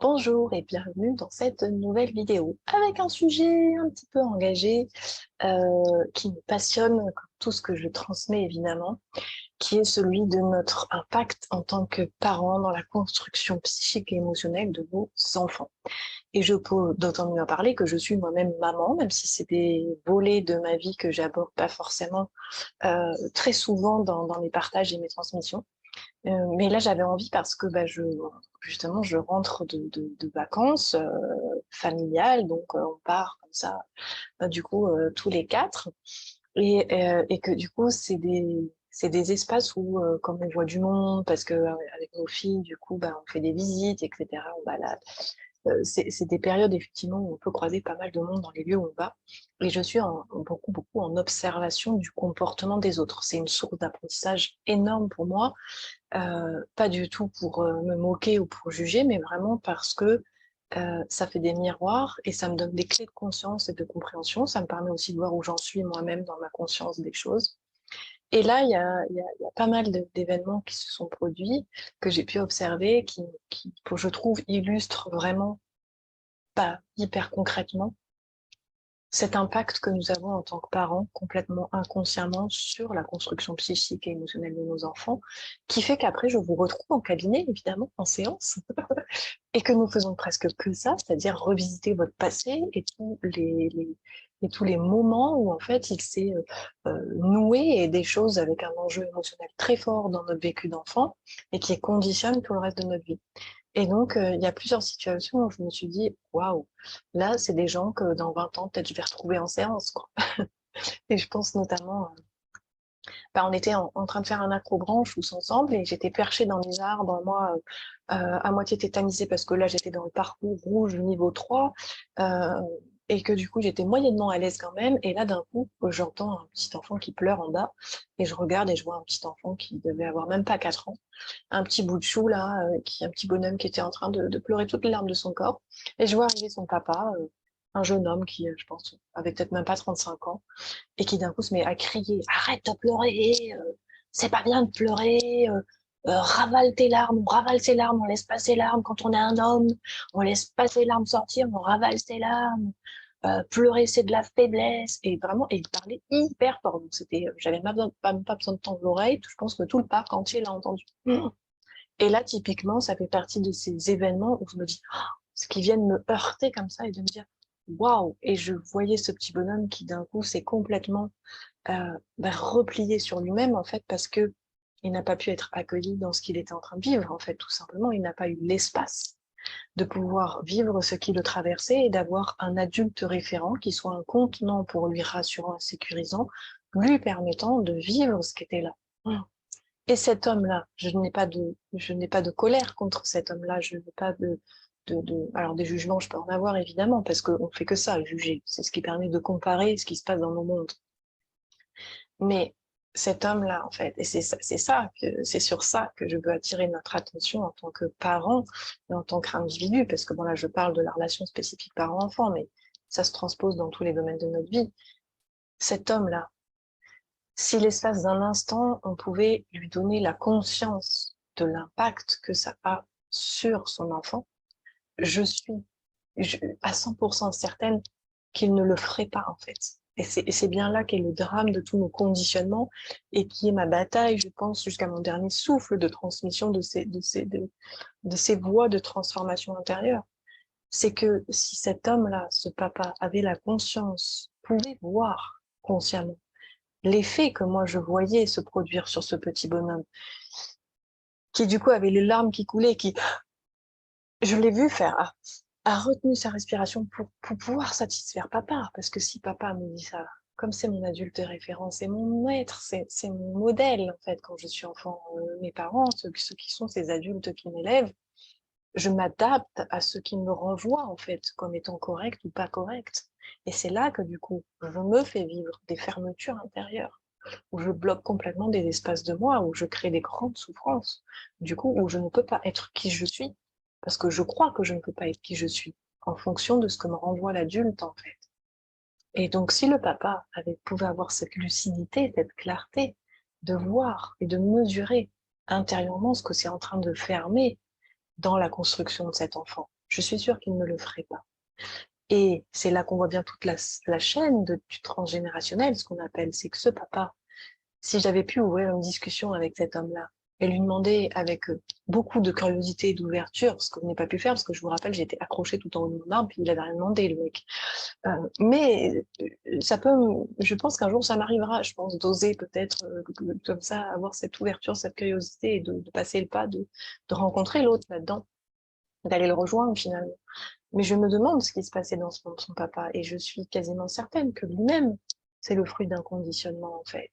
Bonjour et bienvenue dans cette nouvelle vidéo avec un sujet un petit peu engagé qui me passionne comme tout ce que je transmets évidemment, qui est celui de notre impact en tant que parents dans la construction psychique et émotionnelle de vos enfants. Et je peux d'autant mieux en parler que je suis moi-même maman, même si c'est des volets de ma vie que j'aborde pas forcément très souvent dans mes partages et mes transmissions. Mais là, j'avais envie parce que justement, je rentre de vacances familiales, donc on part comme ça, tous les quatre, et que du coup, c'est des espaces où, comme on voit du monde, parce que avec nos filles, du coup, on fait des visites, etc., on balade. C'est des périodes effectivement où on peut croiser pas mal de monde dans les lieux où on va, et je suis beaucoup en observation du comportement des autres. C'est une source d'apprentissage énorme pour moi. Pas du tout pour me moquer ou pour juger, mais vraiment parce que ça fait des miroirs et ça me donne des clés de conscience et de compréhension. Ça me permet aussi de voir où j'en suis moi-même dans ma conscience des choses. Et là, il y a pas mal d'événements qui se sont produits, que j'ai pu observer, que je trouve, illustrent vraiment, pas hyper concrètement, cet impact que nous avons en tant que parents, complètement inconsciemment, sur la construction psychique et émotionnelle de nos enfants, qui fait qu'après, je vous retrouve en cabinet, évidemment, en séance, et que nous faisons presque que ça, c'est-à-dire revisiter votre passé et tous les moments où, en fait, il s'est noué et des choses avec un enjeu émotionnel très fort dans notre vécu d'enfant et qui conditionne tout le reste de notre vie. Et donc, il y a plusieurs situations où je me suis dit: «Waouh, là, c'est des gens que dans 20 ans, peut-être, je vais retrouver en séance, quoi». Et je pense notamment, on était en train de faire un accrobranche tous ensemble et j'étais perchée dans les arbres, moi, à moitié tétanisée parce que là, j'étais dans le parcours rouge niveau 3, heu et que du coup, j'étais moyennement à l'aise quand même, et là, d'un coup, j'entends un petit enfant qui pleure en bas et je regarde et je vois un petit enfant qui devait avoir même pas 4 ans, un petit bout de chou là, un petit bonhomme qui était en train de pleurer toutes les larmes de son corps, et je vois arriver son papa, un jeune homme qui, je pense, avait peut-être même pas 35 ans, et qui d'un coup se met à crier: «Arrête de pleurer, c'est pas bien de pleurer, ravale tes larmes, on ravale ses larmes, on laisse pas ses larmes quand on est un homme, on laisse pas ses larmes sortir, on ravale ses larmes, pleurer c'est de la faiblesse», et vraiment, et il parlait hyper fort, donc c'était, j'avais même pas besoin de tendre l'oreille, je pense que tout le parc entier l'a entendu. Et là, typiquement, ça fait partie de ces événements où je me dis: «Oh!», ce qui viennent me heurter comme ça et de me dire: «Waouh!», et je voyais ce petit bonhomme qui d'un coup s'est complètement replié sur lui-même, en fait, parce que il n'a pas pu être accueilli dans ce qu'il était en train de vivre, en fait, tout simplement. Il n'a pas eu l'espace de pouvoir vivre ce qui le traversait et d'avoir un adulte référent qui soit un contenant pour lui, rassurant et sécurisant, lui permettant de vivre ce qui était là. Et cet homme-là, je n'ai pas de colère contre cet homme-là, je n'ai pas alors des jugements, je peux en avoir évidemment, parce qu'on fait que ça, juger. C'est ce qui permet de comparer ce qui se passe dans nos mondes. Mais cet homme-là, en fait, et c'est sur ça que je veux attirer notre attention en tant que parents et en tant qu'individu, parce que bon, là, je parle de la relation spécifique parent-enfant, mais ça se transpose dans tous les domaines de notre vie. Cet homme-là, si l'espace d'un instant, on pouvait lui donner la conscience de l'impact que ça a sur son enfant, je suis à 100% certaine qu'il ne le ferait pas, en fait. Et c'est bien là qu'est le drame de tous nos conditionnements, et qui est ma bataille, je pense, jusqu'à mon dernier souffle de transmission de ces voies de transformation intérieure. C'est que si cet homme-là, ce papa, avait la conscience, pouvait voir consciemment l'effet que moi je voyais se produire sur ce petit bonhomme, qui du coup avait les larmes qui coulaient, qui, je l'ai vu faire, a retenu sa respiration pour pouvoir satisfaire papa, parce que si papa me dit ça, comme c'est mon adulte référent, c'est mon maître, c'est mon modèle, en fait, quand je suis enfant, mes parents, ceux qui sont ces adultes qui m'élèvent, je m'adapte à ce qu'ils me renvoient, en fait, comme étant correct ou pas correct. Et c'est là que, du coup, je me fais vivre des fermetures intérieures, où je bloque complètement des espaces de moi, où je crée des grandes souffrances, du coup, où je ne peux pas être qui je suis, parce que je crois que je ne peux pas être qui je suis, en fonction de ce que me renvoie l'adulte, en fait. Et donc, si le papa pouvait avoir cette lucidité, cette clarté, de voir et de mesurer intérieurement ce que c'est en train de fermer dans la construction de cet enfant, je suis sûre qu'il ne le ferait pas. Et c'est là qu'on voit bien toute la chaîne du transgénérationnel, ce qu'on appelle, c'est que ce papa, si j'avais pu ouvrir une discussion avec cet homme-là et lui demander avec beaucoup de curiosité et d'ouverture, ce que je n'ai pas pu faire, parce que je vous rappelle, j'étais accrochée tout en haut de mon arbre, puis il avait rien demandé, le mec. Mais ça peut, je pense qu'un jour ça m'arrivera, je pense, d'oser peut-être comme ça, avoir cette ouverture, cette curiosité et de passer le pas, de rencontrer l'autre là-dedans, d'aller le rejoindre finalement. Mais je me demande ce qui se passait dans son papa, et je suis quasiment certaine que lui-même, c'est le fruit d'un conditionnement en fait.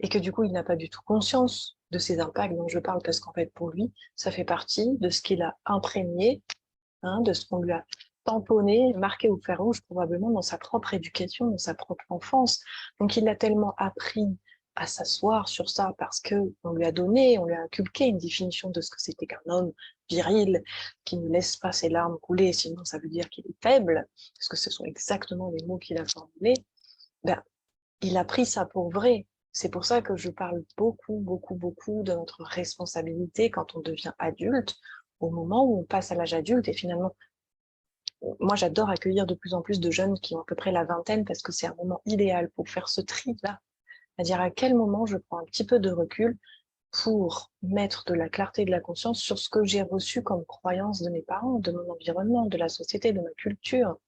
Et que du coup, il n'a pas du tout conscience de ces impacts dont je parle, parce qu'en fait, pour lui, ça fait partie de ce qu'il a imprégné, hein, de ce qu'on lui a tamponné, marqué au fer rouge, probablement dans sa propre éducation, dans sa propre enfance. Donc, il a tellement appris à s'asseoir sur ça parce que on lui a donné, on lui a inculqué une définition de ce que c'était qu'un homme viril, qui ne laisse pas ses larmes couler, sinon ça veut dire qu'il est faible, parce que ce sont exactement les mots qu'il a formulés. Ben, il a pris ça pour vrai. C'est pour ça que je parle beaucoup, beaucoup, beaucoup de notre responsabilité quand on devient adulte, au moment où on passe à l'âge adulte. Et finalement, moi, j'adore accueillir de plus en plus de jeunes qui ont à peu près la vingtaine, parce que c'est un moment idéal pour faire ce tri-là. C'est-à-dire à quel moment je prends un petit peu de recul pour mettre de la clarté et de la conscience sur ce que j'ai reçu comme croyance de mes parents, de mon environnement, de la société, de ma culture.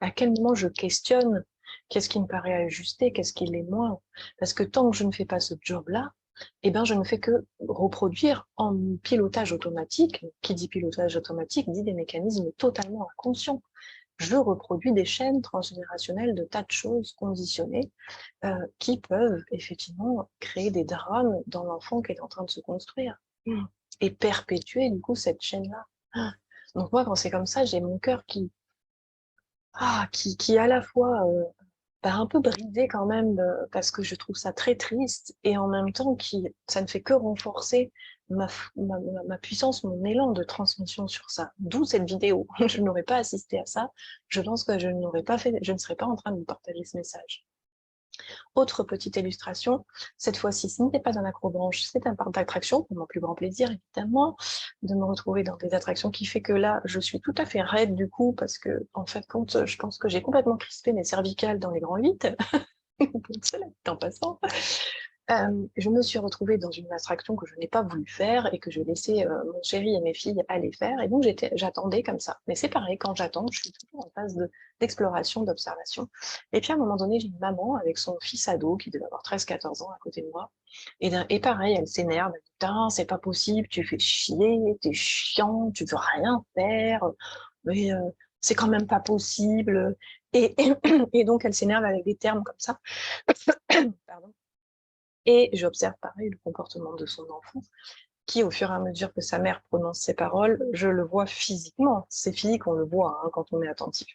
À quel moment je questionne qu'est-ce qui me paraît ajusté, qu'est-ce qui l'est moins. Parce que tant que je ne fais pas ce job-là, eh ben, je ne fais que reproduire en pilotage automatique. Qui dit pilotage automatique dit des mécanismes totalement inconscients. Je reproduis des chaînes transgénérationnelles de tas de choses conditionnées qui peuvent effectivement créer des drames dans l'enfant qui est en train de se construire et perpétuer du coup cette chaîne-là. Donc moi, quand c'est comme ça, j'ai mon cœur qui à la fois un peu bridé quand même, parce que je trouve ça très triste, et en même temps ça ne fait que renforcer ma puissance, mon élan de transmission sur ça. D'où cette vidéo. Je n'aurais pas assisté à ça. Je pense que je n'aurais pas fait, je ne serais pas en train de vous partager ce message. Autre petite illustration, cette fois-ci, ce n'était pas un accrobranche, c'est un parc d'attractions, pour mon plus grand plaisir, évidemment, de me retrouver dans des attractions qui fait que là, je suis tout à fait raide du coup, parce que, en fait, quand je pense que j'ai complètement crispé mes cervicales dans les grands 8, cela dit en passant, je me suis retrouvée dans une attraction que je n'ai pas voulu faire et que je laissais mon chéri et mes filles aller faire. Et donc, j'attendais comme ça. Mais c'est pareil, quand j'attends, je suis toujours en phase d'exploration, d'observation. Et puis, à un moment donné, j'ai une maman avec son fils ado qui devait avoir 13-14 ans à côté de moi. Et pareil, elle s'énerve. Elle dit, putain, c'est pas possible, tu fais chier, t'es chiant, tu veux rien faire. Mais c'est quand même pas possible. Et donc, elle s'énerve avec des termes comme ça. Pardon. Et j'observe pareil le comportement de son enfant, qui au fur et à mesure que sa mère prononce ses paroles, je le vois physiquement. C'est physique, on le voit hein, quand on est attentif.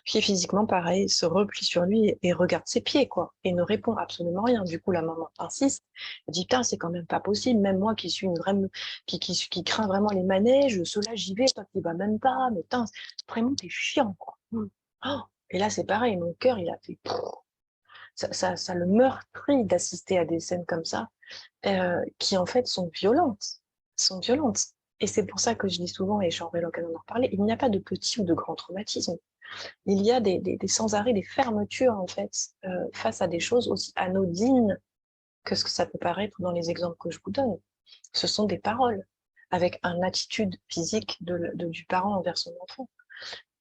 Puis physiquement, pareil, se replie sur lui et regarde ses pieds, quoi, et ne répond absolument rien. Du coup, la maman insiste, elle dit, putain, c'est quand même pas possible, même moi qui suis une vraie, qui craint vraiment les manèges, cela j'y vais, toi qui vas même pas, mais putain, vraiment, t'es chiant, quoi. Oh, et là, c'est pareil, mon cœur, il a fait, ça le meurtrit d'assister à des scènes comme ça, qui en fait sont violentes, Et c'est pour ça que je dis souvent, et j'aurai l'occasion d'en reparler, il n'y a pas de petit ou de grand traumatisme. Il y a des sans arrêt, des fermetures en fait, face à des choses aussi anodines que ce que ça peut paraître dans les exemples que je vous donne. Ce sont des paroles, avec une attitude physique du parent envers son enfant.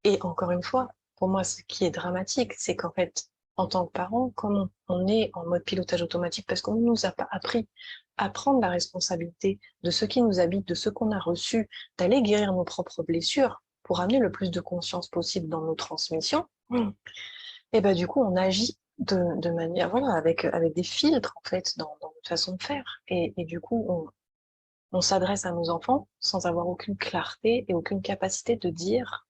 Et encore une fois, pour moi, ce qui est dramatique, c'est qu'en fait, en tant que parent, comme on est en mode pilotage automatique, parce qu'on ne nous a pas appris à prendre la responsabilité de ce qui nous habite, de ce qu'on a reçu, d'aller guérir nos propres blessures pour amener le plus de conscience possible dans nos transmissions, et ben du coup, on agit de manière, voilà, avec des filtres, en fait, dans notre façon de faire. Et du coup, on s'adresse à nos enfants sans avoir aucune clarté et aucune capacité de dire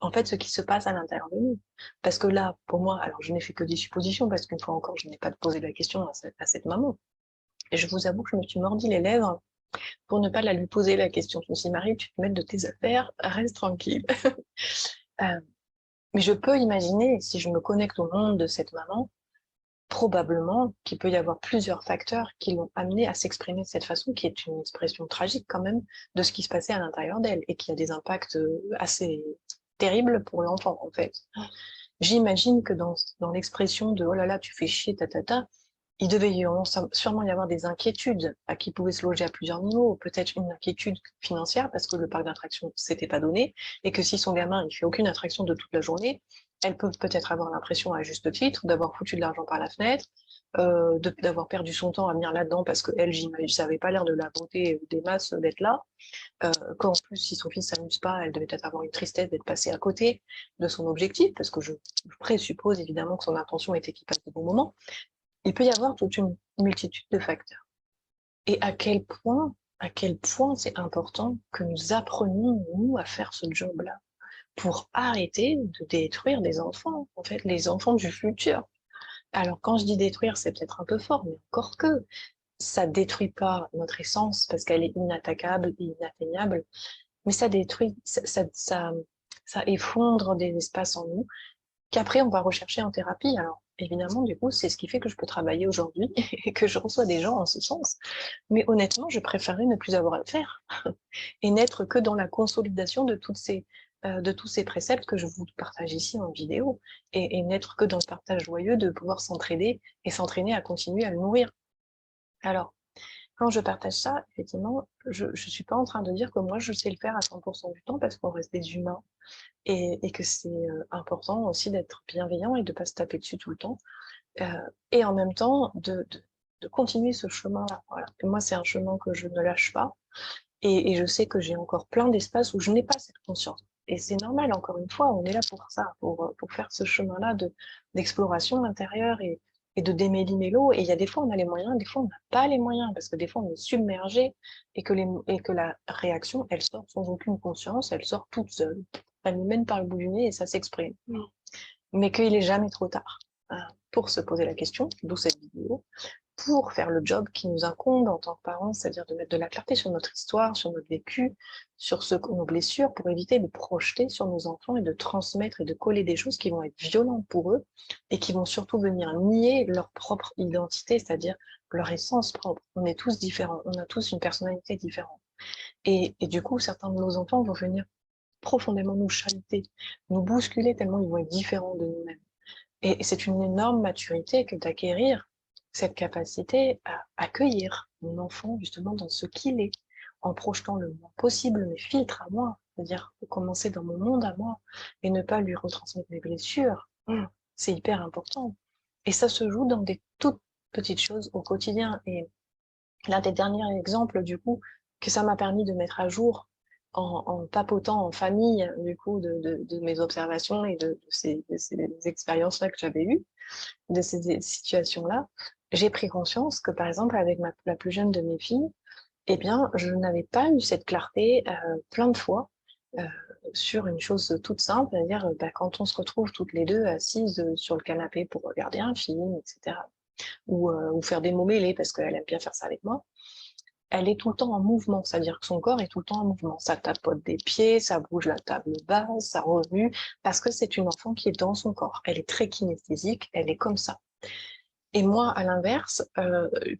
en fait, ce qui se passe à l'intérieur de nous. Parce que là, pour moi, alors je n'ai fait que des suppositions, parce qu'une fois encore, je n'ai pas posé la question à cette maman. Et je vous avoue que je me suis mordi les lèvres pour ne pas la lui poser la question. Je me suis dit, Marie, tu te mets de tes affaires, reste tranquille. Mais je peux imaginer, si je me connecte au monde de cette maman, probablement qu'il peut y avoir plusieurs facteurs qui l'ont amené à s'exprimer de cette façon, qui est une expression tragique quand même de ce qui se passait à l'intérieur d'elle et qui a des impacts assez terribles pour l'enfant en fait. J'imagine que dans l'expression de « oh là là, tu fais chier, ta », il devait sûrement y avoir des inquiétudes qui pouvaient se loger à plusieurs niveaux. Peut-être une inquiétude financière parce que le parc d'attractions s'était pas donné et que si son gamin il fait aucune attraction de toute la journée, elle peut peut-être avoir l'impression à juste titre d'avoir foutu de l'argent par la fenêtre, d'avoir perdu son temps à venir là-dedans parce que elle, j'imagine, ça avait pas l'air de la beauté des masses d'être là. Qu'en plus, si son fils s'amuse pas, elle devait peut-être avoir une tristesse d'être passée à côté de son objectif, parce que je présuppose évidemment que son intention était qu'il passe de bons moments. Il peut y avoir toute une multitude de facteurs. Et à quel point c'est important que nous apprenions, nous, à faire ce job-là, pour arrêter de détruire des enfants, en fait, les enfants du futur. Alors, quand je dis détruire, c'est peut-être un peu fort, mais encore que, ça détruit pas notre essence, parce qu'elle est inattaquable et inatteignable, mais ça détruit, ça effondre des espaces en nous, qu'après on va rechercher en thérapie. Alors, évidemment, du coup, c'est ce qui fait que je peux travailler aujourd'hui et que je reçois des gens en ce sens. Mais honnêtement, je préférerais ne plus avoir à le faire et n'être que dans la consolidation de de tous ces préceptes que je vous partage ici en vidéo et n'être que dans le partage joyeux de pouvoir s'entraider et s'entraîner à continuer à le nourrir. Alors, quand je partage ça, effectivement, je suis pas en train de dire que moi je sais le faire à 100% du temps parce qu'on reste des humains et que c'est important aussi d'être bienveillant et de pas se taper dessus tout le temps. Et en même temps, de continuer ce chemin-là. Voilà. Et moi, c'est un chemin que je ne lâche pas. Et je sais que j'ai encore plein d'espaces où je n'ai pas cette conscience. Et c'est normal, encore une fois, on est là pour ça, pour faire ce chemin-là d'exploration intérieure et de démêler-mélo. Et il y a des fois, on a les moyens, des fois, on n'a pas les moyens, parce que des fois, on est submergé et que la réaction, elle sort sans aucune conscience, elle sort toute seule. Elle nous mène par le bout du nez et ça s'exprime. Mais qu'il est jamais trop tard pour se poser la question, d'où cette vidéo, pour faire le job qui nous incombe en tant que parents, c'est-à-dire de mettre de la clarté sur notre histoire, sur notre vécu, sur nos blessures, pour éviter de projeter sur nos enfants et de transmettre et de coller des choses qui vont être violentes pour eux et qui vont surtout venir nier leur propre identité, c'est-à-dire leur essence propre. On est tous différents, on a tous une personnalité différente. Et du coup, certains de nos enfants vont venir profondément nous chahuter, nous bousculer tellement ils vont être différents de nous-mêmes. Et c'est une énorme maturité que d'acquérir cette capacité à accueillir mon enfant justement dans ce qu'il est, en projetant le moins possible mes filtres à moi, c'est-à-dire commencer dans mon monde à moi et ne pas lui retransmettre mes blessures. C'est hyper important. Et ça se joue dans des toutes petites choses au quotidien. Et l'un des derniers exemples, du coup, que ça m'a permis de mettre à jour en papotant en famille, du coup, de mes observations et de ces expériences-là que j'avais eues, de ces situations-là, j'ai pris conscience que, par exemple, avec la plus jeune de mes filles, eh bien, je n'avais pas eu cette clarté plein de fois euh, sur une chose toute simple, c'est-à-dire quand on se retrouve toutes les deux assises sur le canapé pour regarder un film, etc., ou faire des mots mêlés, parce qu'elle aime bien faire ça avec moi, elle est tout le temps en mouvement, c'est-à-dire que son corps est tout le temps en mouvement. Ça tapote des pieds, ça bouge la table basse, ça remue, parce que c'est une enfant qui est dans son corps. Elle est très kinesthésique, elle est comme ça. Et moi, à l'inverse,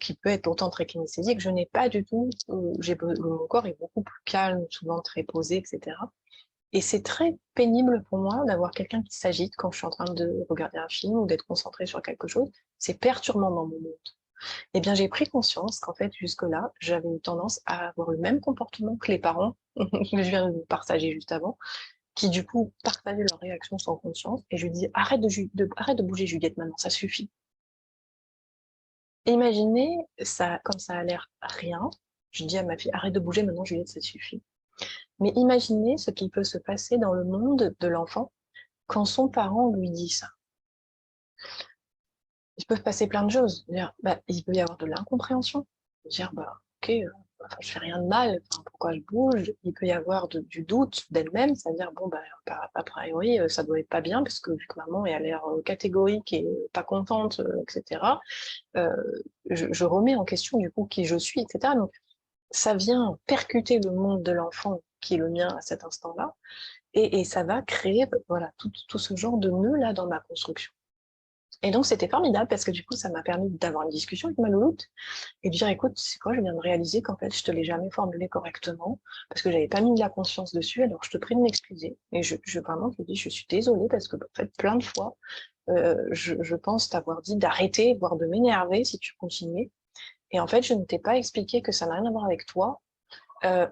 qui peut être pourtant très kinesthésique, je n'ai pas du tout, mon corps est beaucoup plus calme, souvent très posé, etc. Et c'est très pénible pour moi d'avoir quelqu'un qui s'agite quand je suis en train de regarder un film ou d'être concentré sur quelque chose. C'est perturbant dans mon monde. Eh bien, j'ai pris conscience qu'en fait, jusque-là, j'avais une tendance à avoir le même comportement que les parents, que je viens de vous partager juste avant, qui du coup partageaient leurs réactions sans conscience. Et je lui dis, arrête de bouger, Juliette, maintenant, ça suffit. Imaginez, ça, comme ça a l'air rien, je dis à ma fille, arrête de bouger maintenant, Juliette, ça suffit. Mais imaginez ce qui peut se passer dans le monde de l'enfant quand son parent lui dit ça. Il peut se passer plein de choses. Il peut y avoir de l'incompréhension. Dire, ok, enfin, je fais rien de mal, enfin, pourquoi je bouge? Il peut y avoir du doute d'elle-même, c'est-à-dire, a priori, ça doit être pas bien, parce que vu que maman a l'air catégorique et pas contente, etc., je remets en question, du coup, qui je suis, etc. Donc, ça vient percuter le monde de l'enfant, qui est le mien à cet instant-là, et ça va créer, voilà, tout ce genre de nœuds là dans ma construction. Et donc, c'était formidable parce que du coup, ça m'a permis d'avoir une discussion avec ma louloute et de dire, écoute, c'est quoi, je viens de réaliser qu'en fait, je te l'ai jamais formulé correctement parce que j'avais pas mis de la conscience dessus, alors je te prie de m'excuser. Et vraiment, je lui dis, je suis désolée parce que, en fait, plein de fois, je pense t'avoir dit d'arrêter, voire de m'énerver si tu continuais. Et en fait, je ne t'ai pas expliqué que ça n'a rien à voir avec toi,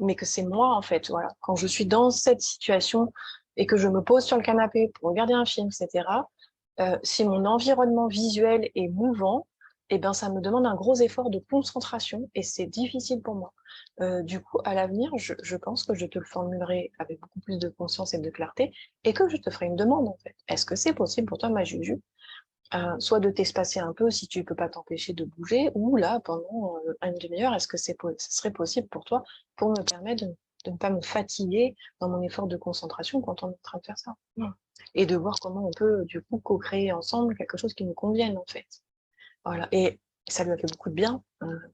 mais que c'est moi, en fait. Voilà. Quand je suis dans cette situation et que je me pose sur le canapé pour regarder un film, etc., si mon environnement visuel est mouvant, eh ben, ça me demande un gros effort de concentration et c'est difficile pour moi. Du coup, à l'avenir, je pense que je te le formulerai avec beaucoup plus de conscience et de clarté et que je te ferai une demande, en fait. Est-ce que c'est possible pour toi, ma Juju, soit de t'espacer un peu si tu peux pas t'empêcher de bouger, ou là, pendant une demi-heure, est-ce que ce serait possible pour toi pour me permettre de ne pas me fatiguer dans mon effort de concentration quand on est en train de faire ça. Et de voir comment on peut du coup co-créer ensemble quelque chose qui nous convienne en fait. Voilà. Et ça lui a fait beaucoup de bien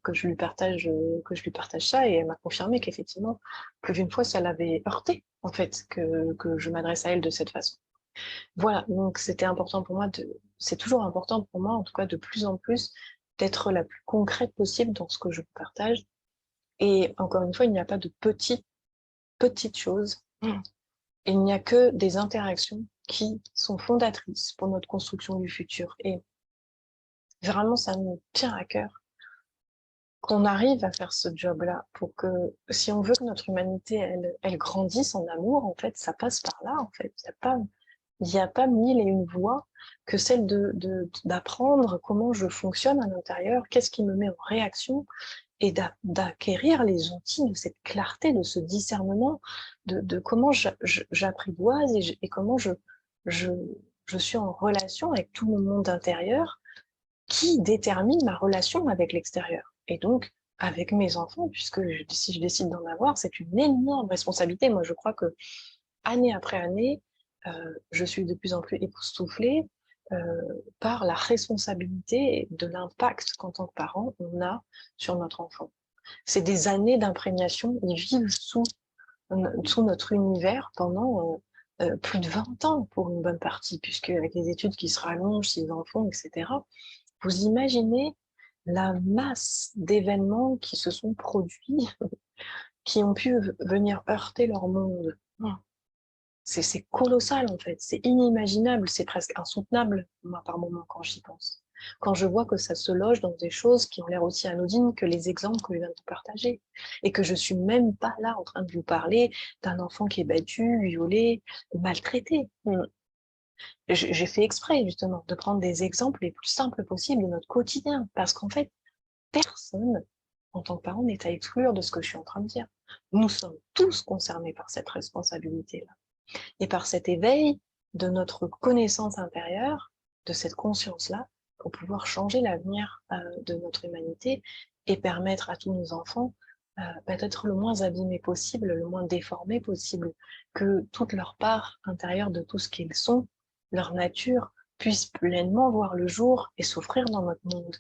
que je lui partage ça, et elle m'a confirmé qu'effectivement, plus d'une fois, ça l'avait heurté en fait que je m'adresse à elle de cette façon. Voilà, donc c'est toujours important pour moi, en tout cas de plus en plus, d'être la plus concrète possible dans ce que je partage. Et encore une fois, il n'y a pas de petites choses. Il n'y a que des interactions qui sont fondatrices pour notre construction du futur. Et vraiment, ça me tient à cœur qu'on arrive à faire ce job-là pour que, si on veut que notre humanité, elle grandisse en amour, en fait, ça passe par là, en fait. Il n'y a pas mille et une voies que celle d'apprendre comment je fonctionne à l'intérieur, qu'est-ce qui me met en réaction, et d'acquérir les outils de cette clarté, de ce discernement, de comment j'apprivoise et comment je, je suis en relation avec tout mon monde intérieur qui détermine ma relation avec l'extérieur. Et donc, avec mes enfants, puisque si je décide d'en avoir, c'est une énorme responsabilité. Moi, je crois que année après année, je suis de plus en plus époustouflée par la responsabilité de l'impact qu'en tant que parent, on a sur notre enfant. C'est des années d'imprégnation, ils vivent sous notre univers pendant plus de 20 ans pour une bonne partie, puisque avec les études qui se rallongent, 6 enfants, etc., vous imaginez la masse d'événements qui se sont produits, qui ont pu venir heurter leur monde. C'est colossal en fait, c'est inimaginable, c'est presque insoutenable, moi, par moment, quand j'y pense. Quand je vois que ça se loge dans des choses qui ont l'air aussi anodines que les exemples que je viens de vous partager, et que je suis même pas là en train de vous parler d'un enfant qui est battu, violé, maltraité. J'ai fait exprès justement de prendre des exemples les plus simples possibles de notre quotidien, parce qu'en fait, personne, en tant que parent, n'est à exclure de ce que je suis en train de dire. Nous sommes tous concernés par cette responsabilité-là. Et par cet éveil de notre connaissance intérieure, de cette conscience-là, pour pouvoir changer l'avenir de notre humanité et permettre à tous nos enfants d'être le moins abîmés possible, le moins déformés possible, que toute leur part intérieure de tout ce qu'ils sont, leur nature, puisse pleinement voir le jour et s'offrir dans notre monde.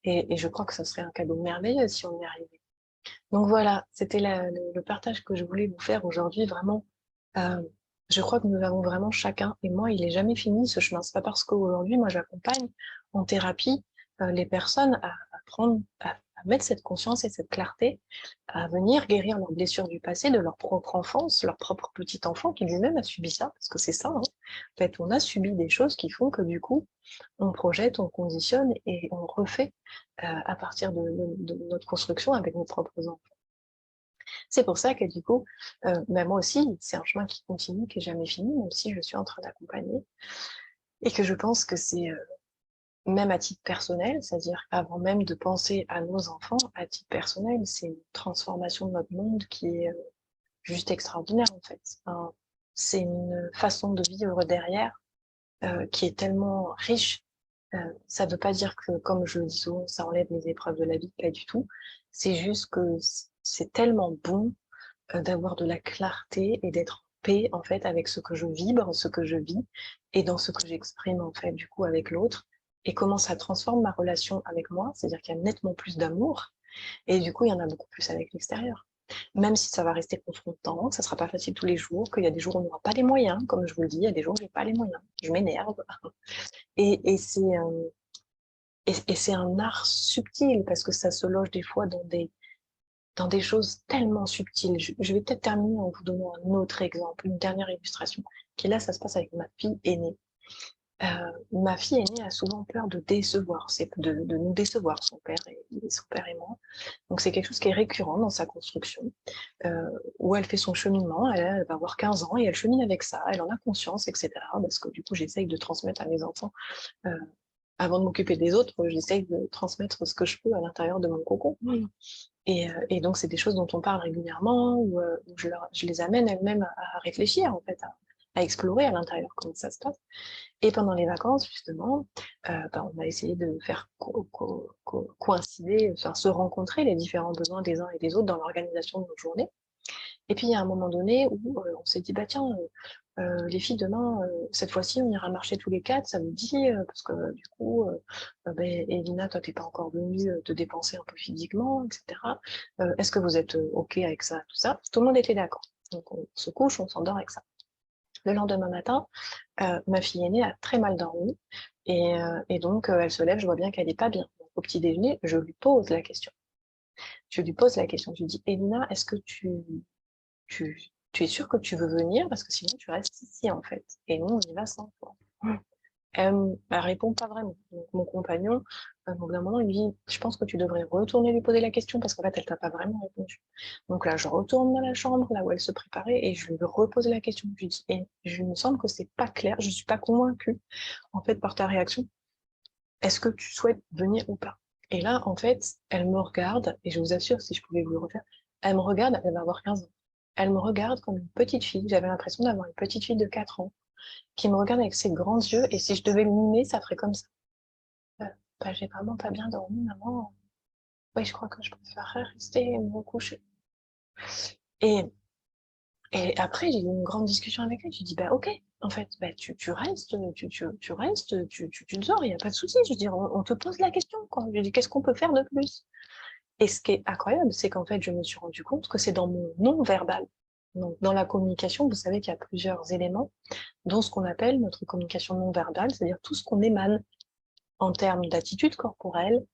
Et je crois que ce serait un cadeau merveilleux si on y arrivait. Donc voilà, c'était le partage que je voulais vous faire aujourd'hui, vraiment. Euh, je crois que nous avons vraiment chacun, et moi, il est jamais fini ce chemin. C'est pas parce qu'aujourd'hui, moi, j'accompagne en thérapie les personnes à prendre, à mettre cette conscience et cette clarté, à venir guérir leurs blessures du passé, de leur propre enfance, leur propre petit enfant qui lui-même a subi ça, parce que c'est ça, hein. En fait, on a subi des choses qui font que du coup, on projette, on conditionne et on refait à partir de notre construction avec nos propres enfants. C'est pour ça que du coup, moi aussi, c'est un chemin qui continue, qui est jamais fini, même si je suis en train d'accompagner. Et que je pense que c'est, même à titre personnel, c'est-à-dire avant même de penser à nos enfants, à titre personnel, c'est une transformation de notre monde qui est juste extraordinaire en fait. Enfin, c'est une façon de vivre derrière qui est tellement riche. Ça ne veut pas dire que, comme je le dis souvent, ça enlève les épreuves de la vie, pas du tout. C'est juste que c'est tellement bon d'avoir de la clarté et d'être en paix en fait avec ce que je vibre, ce que je vis et dans ce que j'exprime en fait du coup avec l'autre, et comment ça transforme ma relation avec moi, c'est-à-dire qu'il y a nettement plus d'amour et du coup il y en a beaucoup plus avec l'extérieur. Même si ça va rester confrontant, ça sera pas facile tous les jours, qu'il y a des jours où on n'aura pas les moyens, comme je vous le dis, il y a des jours où j'ai pas les moyens, je m'énerve, Et c'est un art subtil parce que ça se loge des fois dans des choses tellement subtiles. Je vais peut-être terminer en vous donnant un autre exemple, une dernière illustration, qui là, ça se passe avec ma fille aînée. Ma fille aînée a souvent peur de décevoir, de nous décevoir, son père et moi. Donc c'est quelque chose qui est récurrent dans sa construction, où elle fait son cheminement, elle va avoir 15 ans et elle chemine avec ça, elle en a conscience, etc. Parce que du coup, j'essaye de transmettre à mes enfants, avant de m'occuper des autres, j'essaye de transmettre ce que je peux à l'intérieur de mon cocon. Et donc c'est des choses dont on parle régulièrement, où je les amène elles-mêmes à réfléchir, en fait, à explorer à l'intérieur comment ça se passe. Et pendant les vacances, justement, on a essayé de faire coïncider, enfin, se rencontrer les différents besoins des uns et des autres dans l'organisation de nos journées. Et puis, il y a un moment donné où on s'est dit, bah tiens, les filles, demain, cette fois-ci, on ira marcher tous les quatre, ça vous dit, parce que du coup, ben, Elina, toi, t'es pas encore venue te dépenser un peu physiquement, etc. Est-ce que vous êtes OK avec ça, tout ça? Tout le monde était d'accord. Donc, on se couche, on s'endort avec ça. Le lendemain matin, ma fille aînée a très mal dormi et donc elle se lève, je vois bien qu'elle n'est pas bien. Donc, au petit déjeuner, je lui pose la question. Je lui pose la question. Je lui dis, Elina, est-ce que tu, tu es sûre que tu veux venir? Parce que sinon, tu restes ici, en fait. Et nous, on y va sans toi. Elle répond pas vraiment. Donc, mon compagnon, au bout d'un moment, il me dit, je pense que tu devrais retourner lui poser la question parce qu'en fait, elle t'a pas vraiment répondu. Donc là, je retourne dans la chambre, là où elle se préparait, et je lui repose la question. Je lui dis, et je me semble que c'est pas clair, je suis pas convaincue, en fait, par ta réaction. Est-ce que tu souhaites venir ou pas? Et là, en fait, elle me regarde, et je vous assure, si je pouvais vous le refaire, elle me regarde, elle va avoir 15 ans. Elle me regarde comme une petite fille. J'avais l'impression d'avoir une petite fille de 4 ans qui me regarde avec ses grands yeux, et si je devais le mimer, ça ferait comme ça. Bah, j'ai vraiment pas bien dormi, maman. Oui, je crois que je préférerais rester et me recoucher. Et, et après, j'ai eu une grande discussion avec elle. Je lui dis, bah, ok, en fait, bah, tu restes, tu restes, tu te sors, il n'y a pas de souci. Je veux dire, on te pose la question, quoi. Je lui dis, qu'est-ce qu'on peut faire de plus? Et ce qui est incroyable, c'est qu'en fait, je me suis rendu compte que c'est dans mon non-verbal. Donc, dans la communication, vous savez qu'il y a plusieurs éléments, dont ce qu'on appelle notre communication non-verbale, c'est-à-dire tout ce qu'on émane en termes d'attitude corporelle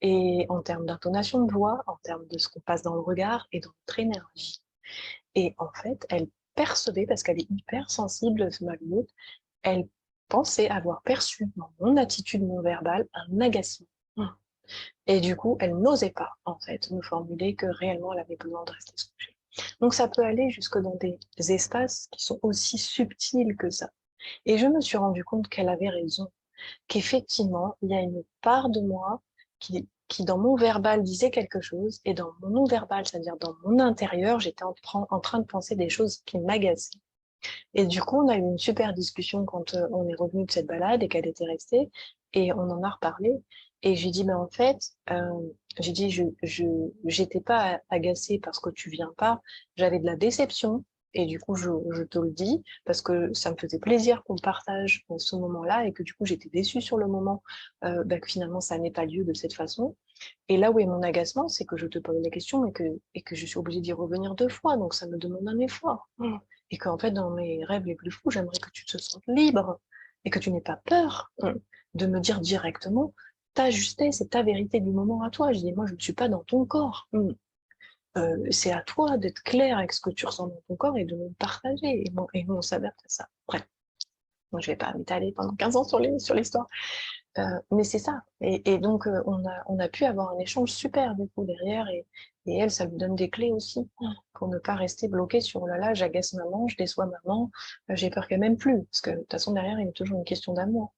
et en termes d'intonation de voix, en termes de ce qu'on passe dans le regard et dans notre énergie. Et en fait, elle percevait, parce qu'elle est hyper sensible, ce Malouloute, elle pensait avoir perçu dans mon attitude non-verbale un agacement. Et du coup, elle n'osait pas, en fait, me formuler que réellement elle avait besoin de rester se coucher. Donc ça peut aller jusque dans des espaces qui sont aussi subtils que ça. Et je me suis rendu compte qu'elle avait raison, qu'effectivement, il y a une part de moi qui dans mon verbal disait quelque chose, et dans mon non-verbal, c'est-à-dire dans mon intérieur, j'étais en train de penser des choses qui m'agaçaient. Et du coup, on a eu une super discussion quand on est revenu de cette balade et qu'elle était restée, et on en a reparlé. Et j'ai dit, mais en fait, j'ai dit, j'étais pas agacée parce que tu viens pas, j'avais de la déception. Et du coup, je te le dis, parce que ça me faisait plaisir qu'on partage ce moment-là, et que du coup, j'étais déçue sur le moment, bah, que finalement, ça n'ait pas lieu de cette façon. Et là où est mon agacement, c'est que je te pose la question et que je suis obligée d'y revenir 2 fois, donc ça me demande un effort. Et qu'en fait, dans mes rêves les plus fous, j'aimerais que tu te sentes libre et que tu n'aies pas peur de me dire directement ta justesse et ta vérité du moment à toi. Je dis, moi, je ne suis pas dans ton corps. C'est à toi d'être clair avec ce que tu ressens dans ton corps et de me le partager. Et nous, on s'adapte à ça. Bref, moi, je vais pas m'étaler pendant 15 ans sur l'histoire. Mais c'est ça. Et donc, on a pu avoir un échange super du coup derrière. Et elle, ça lui donne des clés aussi pour ne pas rester bloqué sur oh là là, j'agace maman, je déçois maman, j'ai peur qu'elle m'aime plus. Parce que de toute façon, derrière, il y a toujours une question d'amour.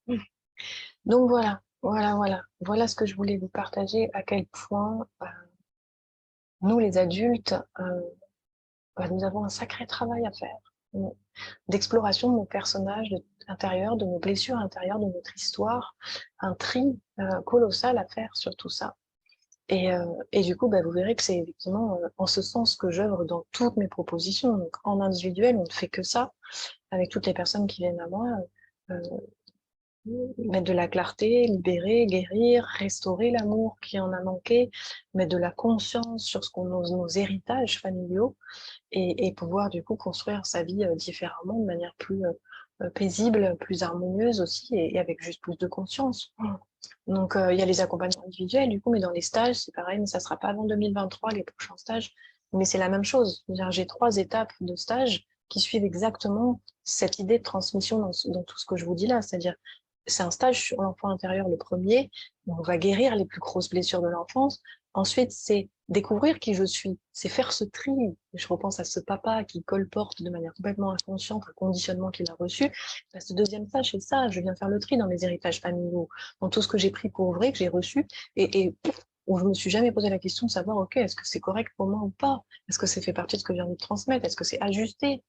Donc voilà. Voilà ce que je voulais vous partager, à quel point nous, les adultes, nous avons un sacré travail à faire. D'exploration de nos personnages intérieurs, de nos blessures intérieures, de notre histoire, un tri colossal à faire sur tout ça. Et du coup, bah, vous verrez que c'est effectivement en ce sens que j'œuvre dans toutes mes propositions. Donc en individuel, on ne fait que ça, avec toutes les personnes qui viennent à moi, euh, mettre de la clarté, libérer, guérir, restaurer l'amour qui en a manqué, mettre de la conscience sur ce qu'on nos héritages familiaux et pouvoir du coup construire sa vie différemment, de manière paisible, plus harmonieuse aussi, et avec juste plus de conscience. Donc, il y a les accompagnements individuels, du coup, mais dans les stages, c'est pareil, mais ça sera pas avant 2023, les prochains stages. Mais c'est la même chose. J'ai 3 étapes de stage qui suivent exactement cette idée de transmission dans tout ce que je vous dis là. C'est-à-dire, c'est un stage sur l'enfant intérieur, le premier, où on va guérir les plus grosses blessures de l'enfance. Ensuite, c'est découvrir qui je suis, c'est faire ce tri. Je repense à ce papa qui colporte de manière complètement inconsciente un conditionnement qu'il a reçu. Bah, ce deuxième stage, c'est ça, je viens faire le tri dans mes héritages familiaux, dans tout ce que j'ai pris pour vrai, que j'ai reçu, et où je me suis jamais posé la question de savoir, ok, est-ce que c'est correct pour moi ou pas? Est-ce que c'est fait partie de ce que j'ai envie de transmettre? Est-ce que c'est ajusté?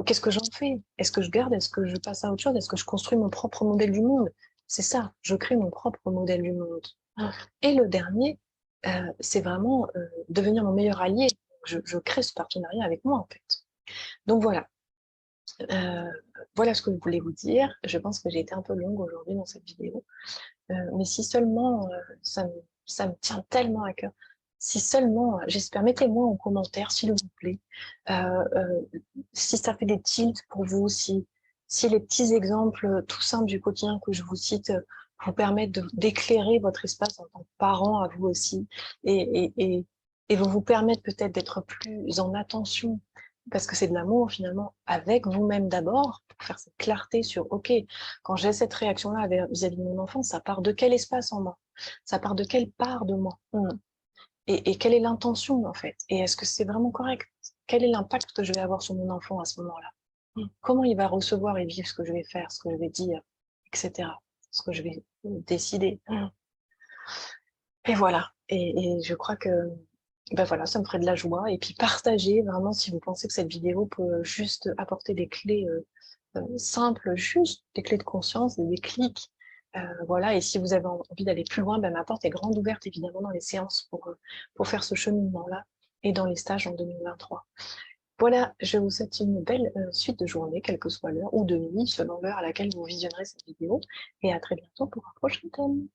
Qu'est-ce que j'en fais? Est-ce que je garde? Est-ce que je passe à autre chose? Est-ce que je construis mon propre modèle du monde? C'est ça, je crée mon propre modèle du monde. Et le dernier, c'est vraiment devenir mon meilleur allié. Je crée ce partenariat avec moi, en fait. Donc voilà. Voilà ce que je voulais vous dire. Je pense que j'ai été un peu longue aujourd'hui dans cette vidéo. Mais si seulement ça me tient tellement à cœur. Si seulement, j'espère, mettez-moi en commentaire, s'il vous plaît, si ça fait des tilts pour vous, si les petits exemples tout simples du quotidien que je vous cite vous permettent d'éclairer votre espace en tant que parent à vous aussi, et vous permettre peut-être d'être plus en attention, parce que c'est de l'amour finalement, avec vous-même d'abord, pour faire cette clarté sur, ok, quand j'ai cette réaction-là vis-à-vis de mon enfant, ça part de quel espace en moi? Ça part de quelle part de moi? Et quelle est l'intention, en fait? Et est-ce que c'est vraiment correct? Quel est l'impact que je vais avoir sur mon enfant à ce moment-là? Comment il va recevoir et vivre ce que je vais faire, ce que je vais dire, etc. Ce que je vais décider. Et voilà. Et je crois que, ben voilà, ça me ferait de la joie. Et puis partagez vraiment si vous pensez que cette vidéo peut juste apporter des clés simples, juste des clés de conscience, des déclics. Voilà, et si vous avez envie d'aller plus loin, ben, ma porte est grande ouverte évidemment dans les séances pour faire ce cheminement-là et dans les stages en 2023. Voilà, je vous souhaite une belle suite de journée, quelle que soit l'heure, ou de nuit, selon l'heure à laquelle vous visionnerez cette vidéo, et à très bientôt pour un prochain thème.